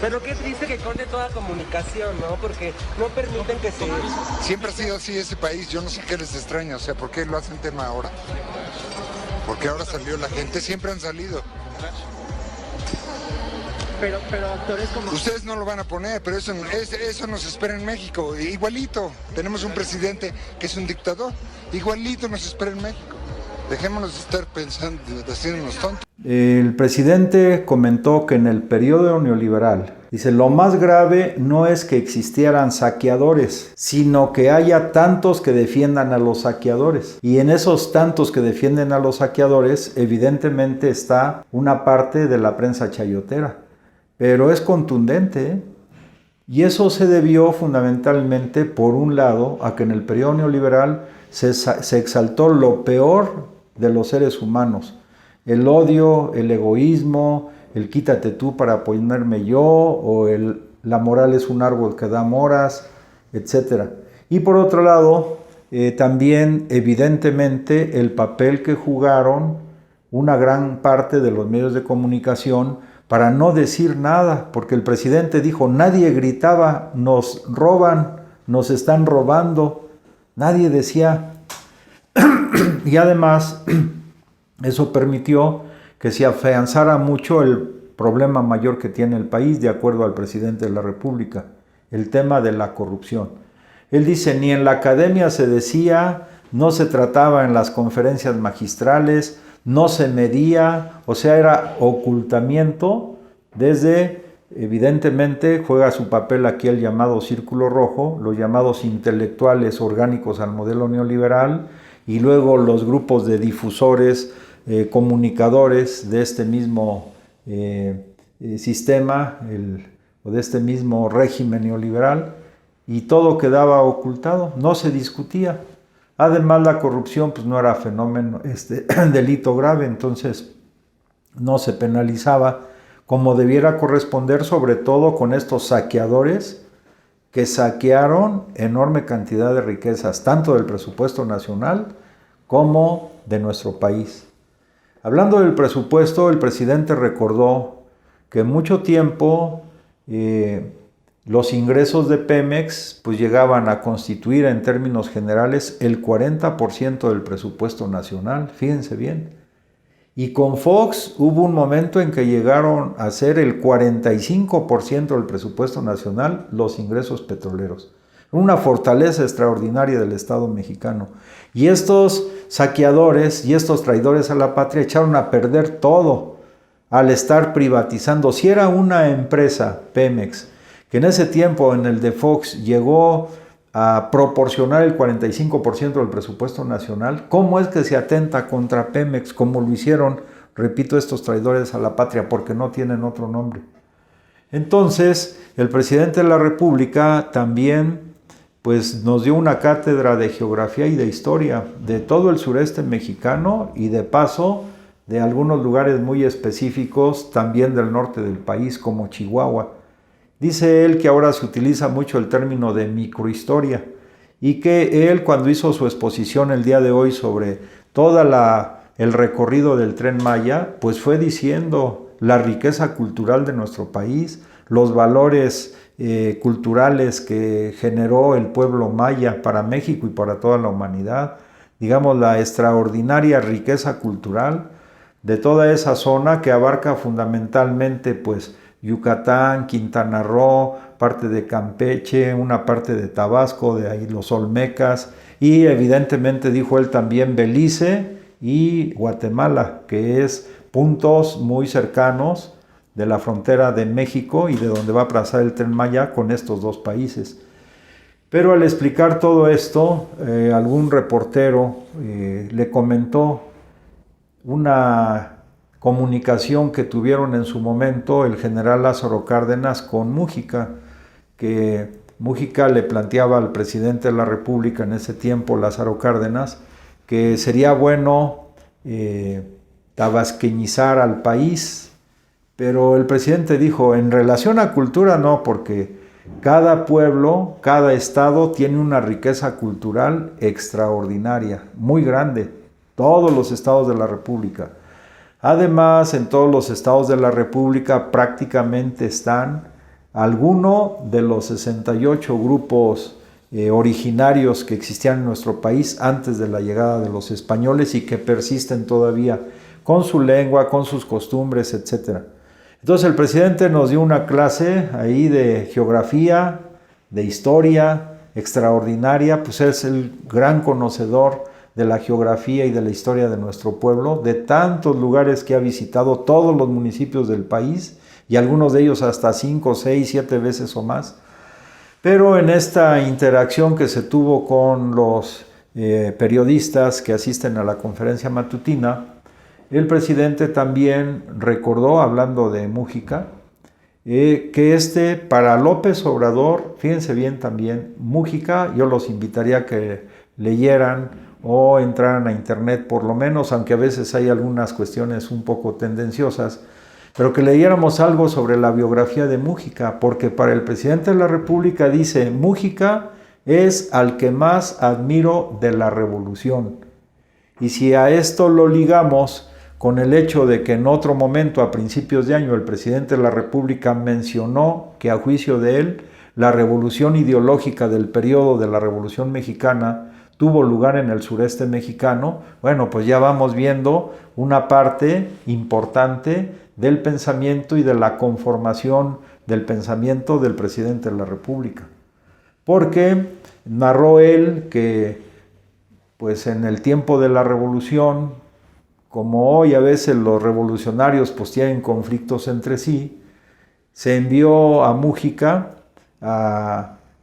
Pero qué triste que corte toda comunicación, ¿no? Porque no permiten que se... Siempre ha sido así ese país, yo no sé qué les extraña, o sea, ¿por qué lo hacen tema ahora? Porque ahora salió la gente, siempre han salido. Pero actores como... Ustedes no lo van a poner, pero eso nos espera en México, igualito. Tenemos un presidente que es un dictador, igualito nos espera en México. Dejémonos de estar pensando, haciéndonos tontos. El presidente comentó que en el periodo neoliberal, dice, lo más grave no es que existieran saqueadores, sino que haya tantos que defiendan a los saqueadores. Y en esos tantos que defienden a los saqueadores, evidentemente está una parte de la prensa chayotera. Pero es contundente, ¿eh? Y eso se debió fundamentalmente, por un lado, a que en el periodo neoliberal se exaltó lo peor de los seres humanos. El odio, el egoísmo, el quítate tú para ponerme yo, o la moral es un árbol que da moras, etc. Y por otro lado, también evidentemente el papel que jugaron una gran parte de los medios de comunicación para no decir nada, porque el presidente dijo, nadie gritaba, nos roban, nos están robando, nadie decía. Y además, eso permitió que se afianzara mucho el problema mayor que tiene el país, de acuerdo al presidente de la República, el tema de la corrupción. Él dice, ni en la academia se decía, no se trataba en las conferencias magistrales, no se medía, o sea, era ocultamiento desde, evidentemente, juega su papel aquí el llamado Círculo Rojo, los llamados intelectuales orgánicos al modelo neoliberal, y luego los grupos de difusores, comunicadores de este mismo sistema, o de este mismo régimen neoliberal, y todo quedaba ocultado, no se discutía. Además, la corrupción pues, no era fenómeno, delito grave, entonces no se penalizaba como debiera corresponder, sobre todo con estos saqueadores que saquearon enorme cantidad de riquezas, tanto del presupuesto nacional como de nuestro país. Hablando del presupuesto, el presidente recordó que mucho tiempo los ingresos de Pemex pues, llegaban a constituir en términos generales el 40% del presupuesto nacional, fíjense bien. Y con Fox hubo un momento en que llegaron a ser el 45% del presupuesto nacional los ingresos petroleros. Una fortaleza extraordinaria del Estado mexicano. Y estos saqueadores y estos traidores a la patria echaron a perder todo al estar privatizando. Si era una empresa, Pemex, que en ese tiempo en el de Fox llegó a proporcionar el 45% del presupuesto nacional, ¿cómo es que se atenta contra Pemex como lo hicieron, repito, estos traidores a la patria, porque no tienen otro nombre? Entonces, el presidente de la República también pues, nos dio una cátedra de geografía y de historia de todo el sureste mexicano y de paso de algunos lugares muy específicos también del norte del país, como Chihuahua. Dice él que ahora se utiliza mucho el término de microhistoria y que él cuando hizo su exposición el día de hoy sobre todo el recorrido del Tren Maya, pues fue diciendo la riqueza cultural de nuestro país, los valores culturales que generó el pueblo maya para México y para toda la humanidad, digamos la extraordinaria riqueza cultural de toda esa zona que abarca fundamentalmente pues Yucatán, Quintana Roo, parte de Campeche, una parte de Tabasco, de ahí los Olmecas, y evidentemente dijo él también Belice y Guatemala, que es puntos muy cercanos de la frontera de México y de donde va a pasar el Tren Maya con estos dos países. Pero al explicar todo esto, algún reportero le comentó una comunicación que tuvieron en su momento el general Lázaro Cárdenas con Mújica, que Mújica le planteaba al presidente de la República en ese tiempo, Lázaro Cárdenas, que sería bueno tabasqueñizar al país, pero el presidente dijo, en relación a cultura no, porque cada pueblo, cada estado tiene una riqueza cultural extraordinaria, muy grande, todos los estados de la República. Además, en todos los estados de la República prácticamente están alguno de los 68 grupos originarios que existían en nuestro país antes de la llegada de los españoles y que persisten todavía con su lengua, con sus costumbres, etc. Entonces el presidente nos dio una clase ahí de geografía, de historia extraordinaria, pues es el gran conocedor de la geografía y de la historia de nuestro pueblo, de tantos lugares que ha visitado, todos los municipios del país, y algunos de ellos hasta 5, 6, 7 veces o más. Pero en esta interacción que se tuvo con los periodistas que asisten a la conferencia matutina, el presidente también recordó, hablando de Mújica, que para López Obrador, fíjense bien también, Mújica, yo los invitaría a que leyeran o entraran a internet por lo menos, aunque a veces hay algunas cuestiones un poco tendenciosas, pero que leyéramos algo sobre la biografía de Mújica, porque para el presidente de la República dice, Mújica es al que más admiro de la revolución. Y si a esto lo ligamos con el hecho de que en otro momento, a principios de año, el presidente de la República mencionó que a juicio de él, la revolución ideológica del periodo de la Revolución Mexicana tuvo lugar en el sureste mexicano, bueno, pues ya vamos viendo una parte importante del pensamiento y de la conformación del pensamiento del presidente de la República. Porque narró él que, pues en el tiempo de la revolución, como hoy a veces los revolucionarios pues tienen conflictos entre sí, se envió a Mújica,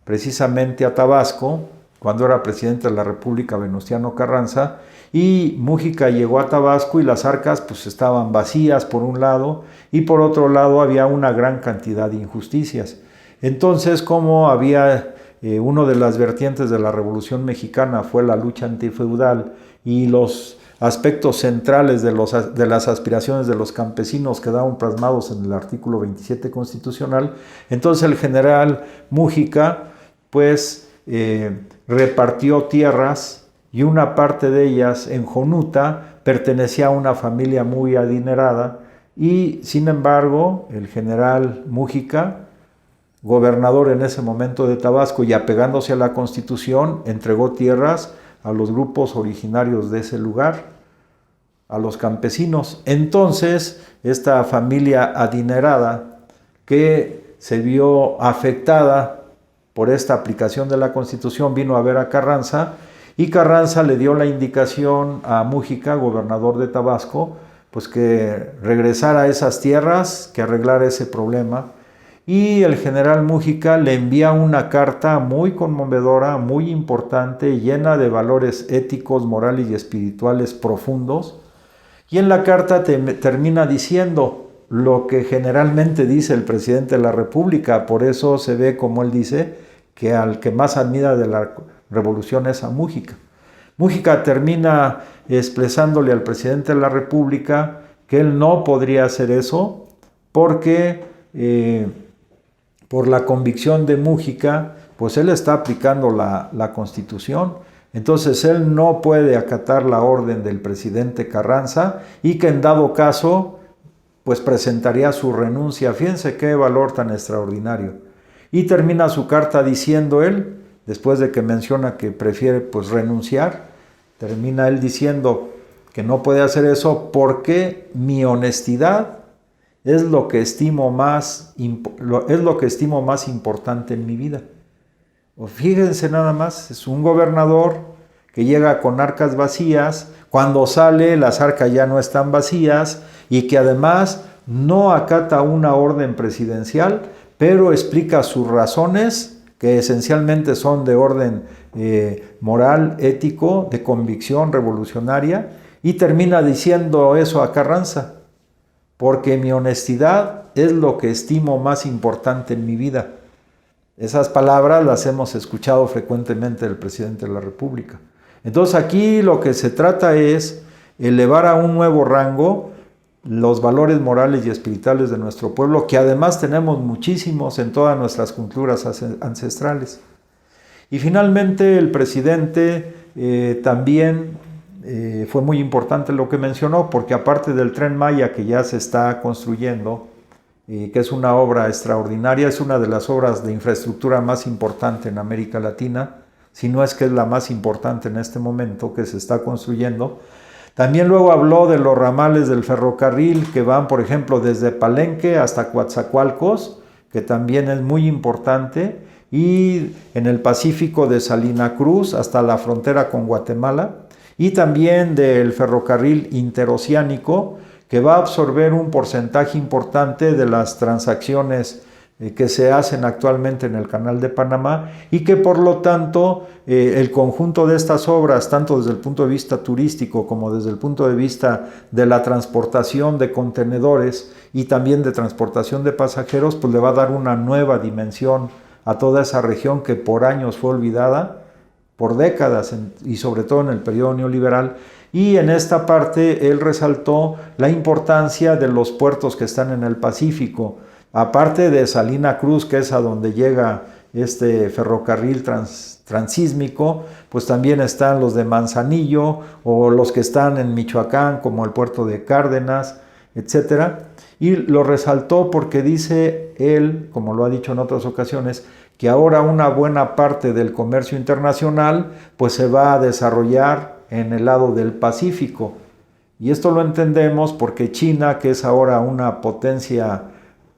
precisamente a Tabasco, cuando era presidente de la República Venustiano Carranza, y Mújica llegó a Tabasco y las arcas pues estaban vacías por un lado, y por otro lado había una gran cantidad de injusticias. Entonces, como había una de las vertientes de la Revolución Mexicana fue la lucha antifeudal, y los aspectos centrales de las aspiraciones de los campesinos quedaron plasmados en el artículo 27 constitucional, entonces el general Mújica pues repartió tierras, y una parte de ellas en Jonuta pertenecía a una familia muy adinerada, y sin embargo el general Mújica, gobernador en ese momento de Tabasco y apegándose a la Constitución, entregó tierras a los grupos originarios de ese lugar, a los campesinos. Entonces esta familia adinerada, que se vio afectada por esta aplicación de la Constitución, vino a ver a Carranza, y Carranza le dio la indicación a Mújica, gobernador de Tabasco, pues que regresara a esas tierras, que arreglara ese problema. Y el general Mújica le envía una carta muy conmovedora, muy importante, llena de valores éticos, morales y espirituales profundos. Y en la carta termina diciendo lo que generalmente dice el presidente de la República. Por eso se ve, como él dice, que al que más admira de la revolución es a Mújica. Mújica termina expresándole al presidente de la República que él no podría hacer eso porque por la convicción de Mújica, pues él está aplicando la Constitución. Entonces él no puede acatar la orden del presidente Carranza, y que en dado caso pues presentaría su renuncia. Fíjense qué valor tan extraordinario. Y termina su carta diciendo él, después de que menciona que prefiere pues renunciar, termina él diciendo que no puede hacer eso porque mi honestidad es lo que estimo más importante en mi vida. Fíjense nada más, es un gobernador que llega con arcas vacías, cuando sale las arcas ya no están vacías, y que además no acata una orden presidencial, pero explica sus razones, que esencialmente son de orden moral, ético, de convicción revolucionaria, y termina diciendo eso a Carranza, porque mi honestidad es lo que estimo más importante en mi vida. Esas palabras las hemos escuchado frecuentemente del presidente de la República. Entonces aquí lo que se trata es elevar a un nuevo rango los valores morales y espirituales de nuestro pueblo, que además tenemos muchísimos en todas nuestras culturas ancestrales. Y finalmente el presidente también fue muy importante lo que mencionó, porque aparte del Tren Maya que ya se está construyendo que es una obra extraordinaria, es una de las obras de infraestructura más importante en América Latina, si no es que es la más importante en este momento que se está construyendo. También luego habló de los ramales del ferrocarril que van, por ejemplo, desde Palenque hasta Coatzacoalcos, que también es muy importante, y en el Pacífico de Salina Cruz hasta la frontera con Guatemala, y también del ferrocarril interoceánico, que va a absorber un porcentaje importante de las transacciones que se hacen actualmente en el Canal de Panamá, y que por lo tanto el conjunto de estas obras, tanto desde el punto de vista turístico como desde el punto de vista de la transportación de contenedores y también de transportación de pasajeros, pues le va a dar una nueva dimensión a toda esa región que por años fue olvidada, por décadas, y sobre todo en el periodo neoliberal. Y en esta parte él resaltó la importancia de los puertos que están en el Pacífico, aparte de Salina Cruz, que es a donde llega este ferrocarril transísmico, pues también están los de Manzanillo o los que están en Michoacán, como el puerto de Cárdenas, etc. Y lo resaltó porque dice él, como lo ha dicho en otras ocasiones, que ahora una buena parte del comercio internacional pues se va a desarrollar en el lado del Pacífico. Y esto lo entendemos porque China, que es ahora una potencia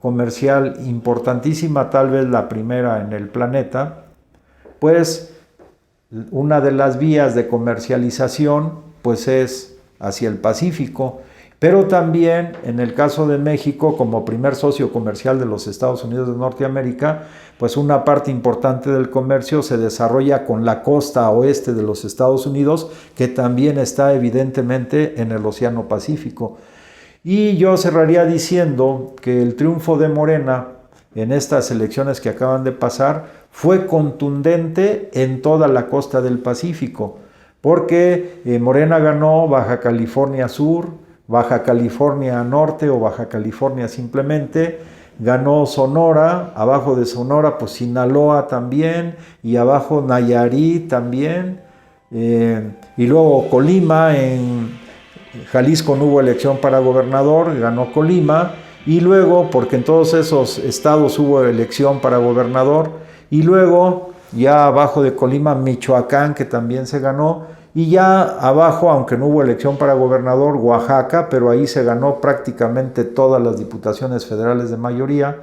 comercial importantísima, tal vez la primera en el planeta, pues una de las vías de comercialización pues es hacia el Pacífico. Pero también en el caso de México, como primer socio comercial de los Estados Unidos de Norteamérica, pues una parte importante del comercio se desarrolla con la costa oeste de los Estados Unidos, que también está evidentemente en el Océano Pacífico. Y yo cerraría diciendo que el triunfo de Morena en estas elecciones que acaban de pasar fue contundente en toda la costa del Pacífico, porque Morena ganó Baja California Sur, Baja California Norte o Baja California simplemente, ganó Sonora, abajo de Sonora pues Sinaloa también, y abajo Nayarit también, y luego Colima. En Jalisco no hubo elección para gobernador, ganó Colima, y luego, porque en todos esos estados hubo elección para gobernador, y luego ya abajo de Colima Michoacán, que también se ganó, y ya abajo, aunque no hubo elección para gobernador, Oaxaca, pero ahí se ganó prácticamente todas las diputaciones federales de mayoría,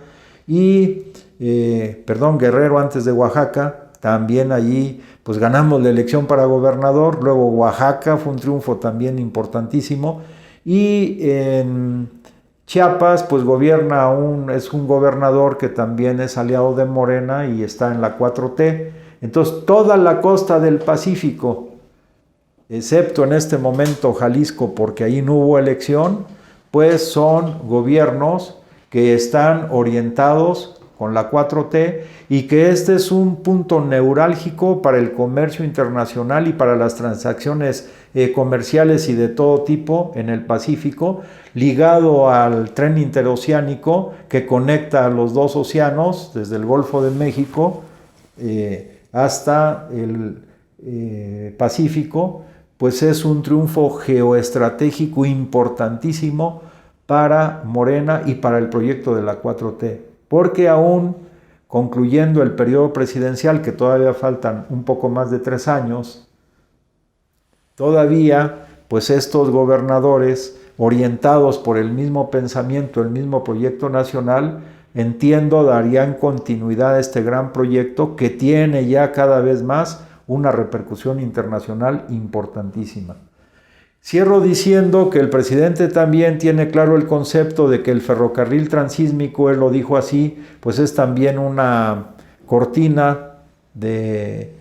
y, Guerrero antes de Oaxaca, también allí pues ganamos la elección para gobernador. Luego Oaxaca fue un triunfo también importantísimo, y en Chiapas pues es un gobernador que también es aliado de Morena y está en la 4T. Entonces toda la costa del Pacífico, excepto en este momento Jalisco, porque ahí no hubo elección, pues son gobiernos que están orientados con la 4T, y que este es un punto neurálgico para el comercio internacional y para las transacciones comerciales y de todo tipo en el Pacífico, ligado al tren interoceánico que conecta los dos océanos, desde el Golfo de México hasta el Pacífico. Pues es un triunfo geoestratégico importantísimo para Morena y para el proyecto de la 4T, porque aún concluyendo el periodo presidencial, que todavía faltan un poco más de 3 años, todavía pues estos gobernadores orientados por el mismo pensamiento, el mismo proyecto nacional, entiendo darían continuidad a este gran proyecto que tiene ya cada vez más una repercusión internacional importantísima. Cierro diciendo que el presidente también tiene claro el concepto de que el ferrocarril transísmico, él lo dijo así, pues es también una cortina de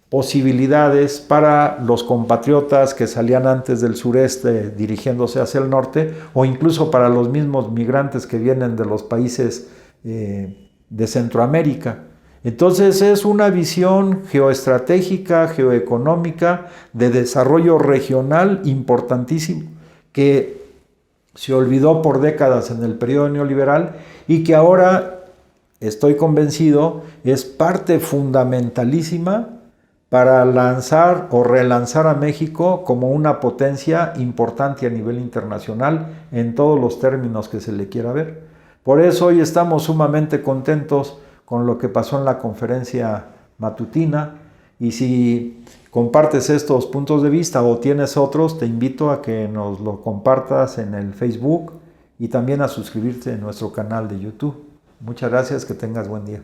posibilidades para los compatriotas que salían antes del sureste dirigiéndose hacia el norte, o incluso para los mismos migrantes que vienen de los países de Centroamérica. Entonces es una visión geoestratégica, geoeconómica, de desarrollo regional importantísimo, que se olvidó por décadas en el periodo neoliberal y que ahora, estoy convencido, es parte fundamentalísima para lanzar o relanzar a México como una potencia importante a nivel internacional en todos los términos que se le quiera ver. Por eso hoy estamos sumamente contentos con lo que pasó en la conferencia matutina, y si compartes estos puntos de vista o tienes otros, te invito a que nos lo compartas en el Facebook y también a suscribirte en nuestro canal de YouTube. Muchas gracias, que tengas buen día.